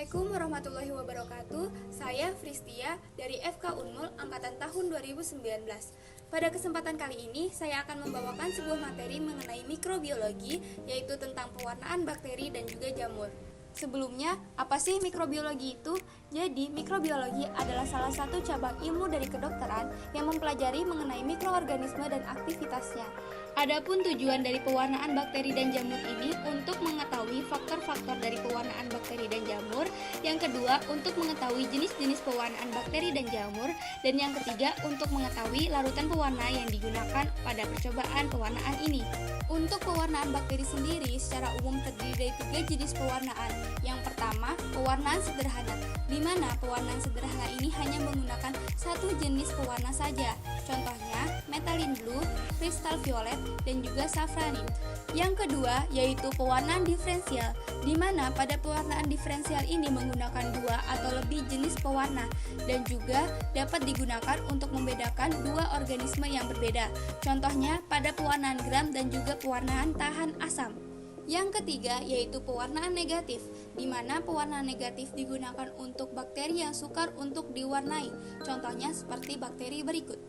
Assalamualaikum warahmatullahi wabarakatuh. Saya Fristia dari FK Unmul angkatan tahun 2019. Pada kesempatan kali ini saya akan membawakan sebuah materi mengenai mikrobiologi, yaitu tentang pewarnaan bakteri dan juga jamur. Sebelumnya, apa sih mikrobiologi itu? Jadi, mikrobiologi adalah salah satu cabang ilmu dari kedokteran yang mempelajari mengenai mikroorganisme dan aktivitasnya. Adapun tujuan dari pewarnaan bakteri dan jamur ini untuk mengetahui faktor-faktor dari pewarnaan bakteri dan jamur, yang kedua untuk mengetahui jenis-jenis pewarnaan bakteri dan jamur, dan yang ketiga untuk mengetahui larutan pewarna yang digunakan pada percobaan pewarnaan ini. Untuk pewarnaan bakteri sendiri secara umum terdiri dari 3 jenis pewarnaan. Yang pertama, pewarnaan sederhana, di mana pewarnaan sederhana ini hanya menggunakan satu jenis pewarna saja. Contohnya, methylene blue, crystal violet, dan juga safranin. Yang kedua yaitu pewarnaan diferensial, di mana pada pewarnaan diferensial ini menggunakan 2 atau lebih jenis pewarna dan juga dapat digunakan untuk membedakan 2 organisme yang berbeda. Contohnya pada pewarnaan gram dan juga pewarnaan tahan asam. Yang ketiga yaitu pewarnaan negatif, di mana pewarnaan negatif digunakan untuk bakteri yang sukar untuk diwarnai. Contohnya seperti bakteri berikut.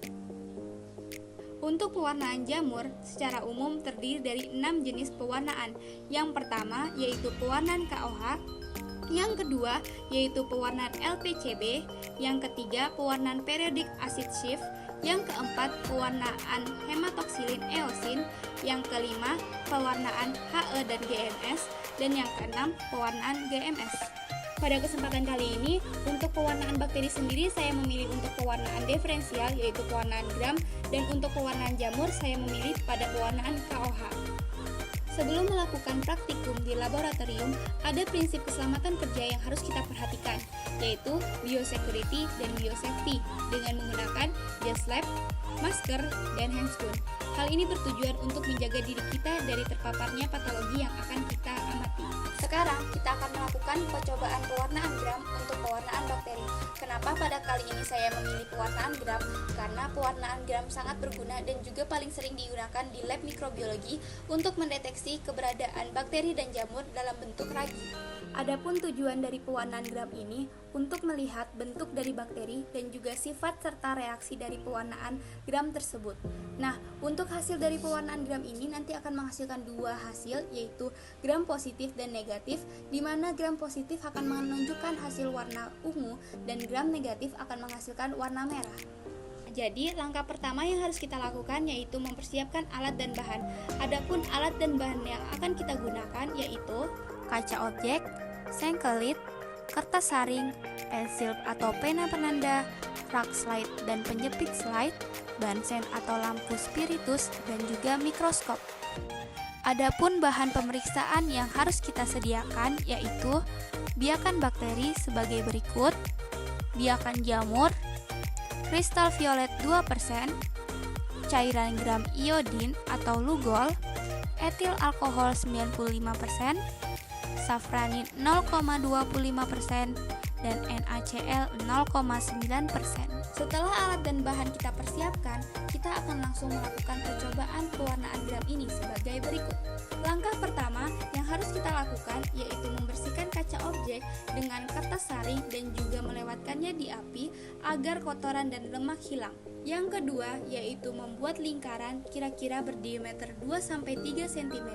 Untuk pewarnaan jamur, secara umum terdiri dari 6 jenis pewarnaan. Yang pertama yaitu pewarnaan KOH, yang kedua yaitu pewarnaan LPCB, yang ketiga pewarnaan periodic acid shift, yang keempat pewarnaan hematoksilin eosin, yang kelima pewarnaan HE dan GMS, dan yang keenam pewarnaan GMS. Pada kesempatan kali ini, untuk pewarnaan bakteri sendiri saya memilih untuk pewarnaan diferensial yaitu pewarnaan gram, dan untuk pewarnaan jamur saya memilih pada pewarnaan KOH. Sebelum melakukan praktikum di laboratorium, ada prinsip keselamatan kerja yang harus kita perhatikan, yaitu biosecurity dan biosafety dengan menggunakan jas lab, masker, dan handscoon. Hal ini bertujuan untuk menjaga diri kita dari terpaparnya patologi yang akan kita amati. Sekarang kita akan melakukan percobaan pewarnaan gram untuk pewarnaan bakteri. Kenapa pada kali ini saya memilih pewarnaan gram? Karena pewarnaan gram sangat berguna dan juga paling sering digunakan di lab mikrobiologi untuk mendeteksi keberadaan bakteri dan jamur dalam bentuk ragi. Adapun tujuan dari pewarnaan gram ini untuk melihat bentuk dari bakteri dan juga sifat serta reaksi dari pewarnaan gram tersebut. Nah, untuk hasil dari pewarnaan gram ini nanti akan menghasilkan 2 hasil, yaitu gram positif dan negatif, di mana gram positif akan menunjukkan hasil warna ungu dan gram negatif akan menghasilkan warna merah. Jadi, langkah pertama yang harus kita lakukan yaitu mempersiapkan alat dan bahan. Adapun alat dan bahan yang akan kita gunakan yaitu kaca objek, sengkelit, kertas saring, pensil atau pena penanda, rak slide dan penjepit slide, bansen atau lampu spiritus, dan juga mikroskop. Adapun bahan pemeriksaan yang harus kita sediakan yaitu biakan bakteri sebagai berikut: biakan jamur, kristal violet 2%, cairan gram iodin atau lugol, etil alkohol 95%, safranin 0,25%, dan NaCl 0,9%. Setelah alat dan bahan kita persiapkan, kita akan langsung melakukan percobaan pewarnaan gram ini sebagai berikut. Langkah pertama yang harus kita lakukan yaitu membersihkan kaca objek dengan kertas saring dan juga melewatkannya di api agar kotoran dan lemak hilang. Yang kedua yaitu membuat lingkaran kira-kira berdiameter 2-3 cm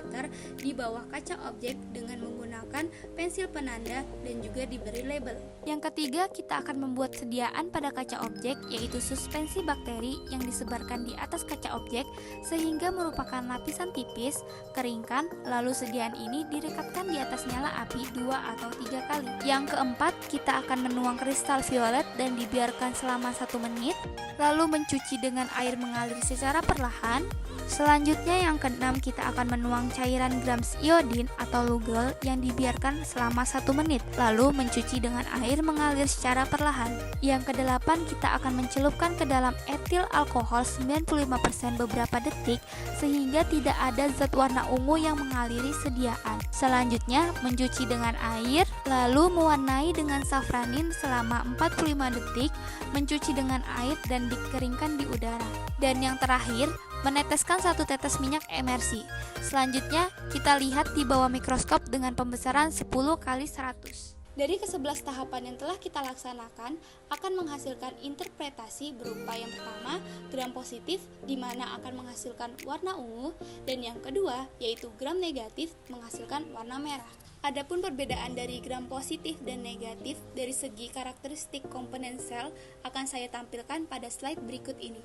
di bawah kaca objek dengan menggunakan pensil penanda dan juga diberi label. Yang ketiga, kita akan membuat sediaan pada kaca objek yaitu suspensi bakteri yang disebarkan di atas kaca objek sehingga merupakan lapisan tipis, keringkan, lalu sediaan ini direkatkan di atas nyala api 2 atau 3 kali. Yang keempat, kita akan menuang kristal violet dan dibiarkan selama 1 menit, lalu mencuci dengan air mengalir secara perlahan. Selanjutnya yang keenam, kita akan menuang cairan gram iodin atau lugol yang dibiarkan selama 1 menit, lalu mencuci dengan air mengalir secara perlahan. Yang kedelapan, kita akan mencelupkan ke dalam etil alkohol 95% beberapa detik sehingga tidak ada zat warna ungu yang mengaliri sediaan. Selanjutnya, mencuci dengan air, lalu mewarnai dengan safranin selama 45 detik, mencuci dengan air dan dikeringkan di udara. Dan yang terakhir, meneteskan 1 tetes minyak emersi. Selanjutnya, kita lihat di bawah mikroskop dengan pembesaran 10 kali 100. Dari ke-11 tahapan yang telah kita laksanakan akan menghasilkan interpretasi berupa yang pertama, gram positif di mana akan menghasilkan warna ungu, dan yang kedua yaitu gram negatif menghasilkan warna merah. Adapun perbedaan dari gram positif dan negatif dari segi karakteristik komponen sel akan saya tampilkan pada slide berikut ini.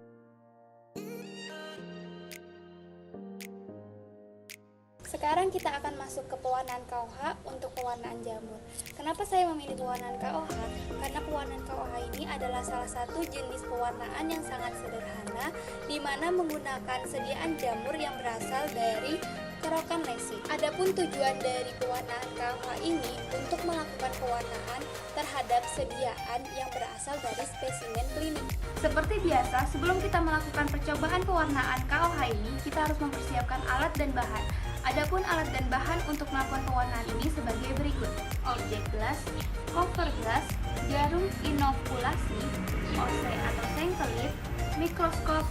Sekarang kita akan masuk ke pewarnaan KOH untuk pewarnaan jamur. Kenapa saya memilih pewarnaan KOH? Karena pewarnaan KOH ini adalah salah satu jenis pewarnaan yang sangat sederhana, di mana menggunakan sediaan jamur yang berasal dari kerokan lesi. Adapun tujuan dari pewarnaan KOH ini untuk melakukan pewarnaan terhadap sediaan yang berasal dari spesimen klinik. Seperti biasa, sebelum kita melakukan percobaan pewarnaan KOH ini, kita harus mempersiapkan alat dan bahan. Adapun alat dan bahan untuk melakukan pewarnaan ini sebagai berikut: objek gelas, cover gelas, jarum inokulasi, OC atau sengkelip, mikroskop,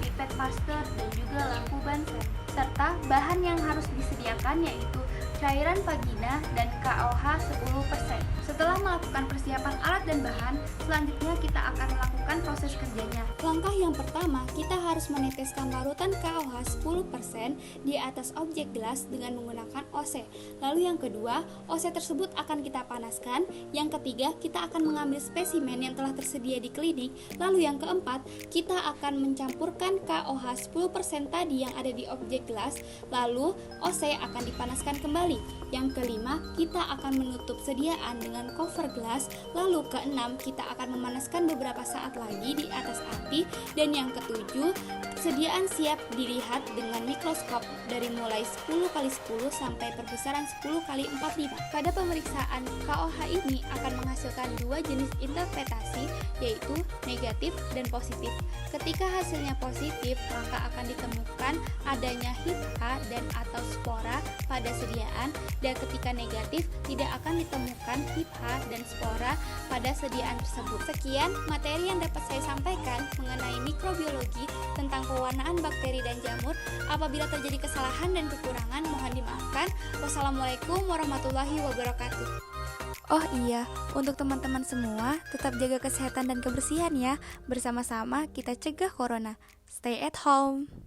pipet pasteur, dan juga lampu banser. Serta bahan yang harus disediakan yaitu cairan vagina dan KOH 10%. Setelah melakukan persiapan alat dan bahan, selanjutnya kita akan melakukan proses kerjanya. Langkah yang pertama, kita harus meneteskan larutan KOH 10% di atas objek gelas dengan menggunakan OC. Lalu yang kedua, OC tersebut akan kita panaskan. Yang ketiga, kita akan mengambil spesimen yang telah tersedia di klinik. Lalu yang keempat, kita akan mencampurkan KOH 10% tadi yang ada di objek gelas. Lalu OC akan dipanaskan kembali. Yang kelima, kita akan menutup sediaan dengan cover gelas. Lalu keenam, kita akan memanaskan beberapa saat lagi di atas api. Dan yang ketujuh, sediaan siap dilihat dengan mikroskop dari mulai 10x10 sampai perbesaran 10x45. Pada pemeriksaan KOH ini akan menghasilkan dua jenis interpretasi, yaitu negatif dan positif. Ketika hasilnya positif, maka akan ditemukan adanya HIPA dan atau spora pada sediaan, dan ketika negatif tidak akan ditemukan HIPA dan spora pada sediaan tersebut. Sekian materi yang dapat saya sampaikan mengenai mikrobiologi tentang pewarnaan bakteri dan jamur. Apabila terjadi kesalahan dan kekurangan, mohon dimaafkan. Wassalamualaikum warahmatullahi wabarakatuh. Oh iya, untuk teman-teman semua, tetap jaga kesehatan dan kebersihan ya. Bersama-sama kita cegah corona. Stay at home.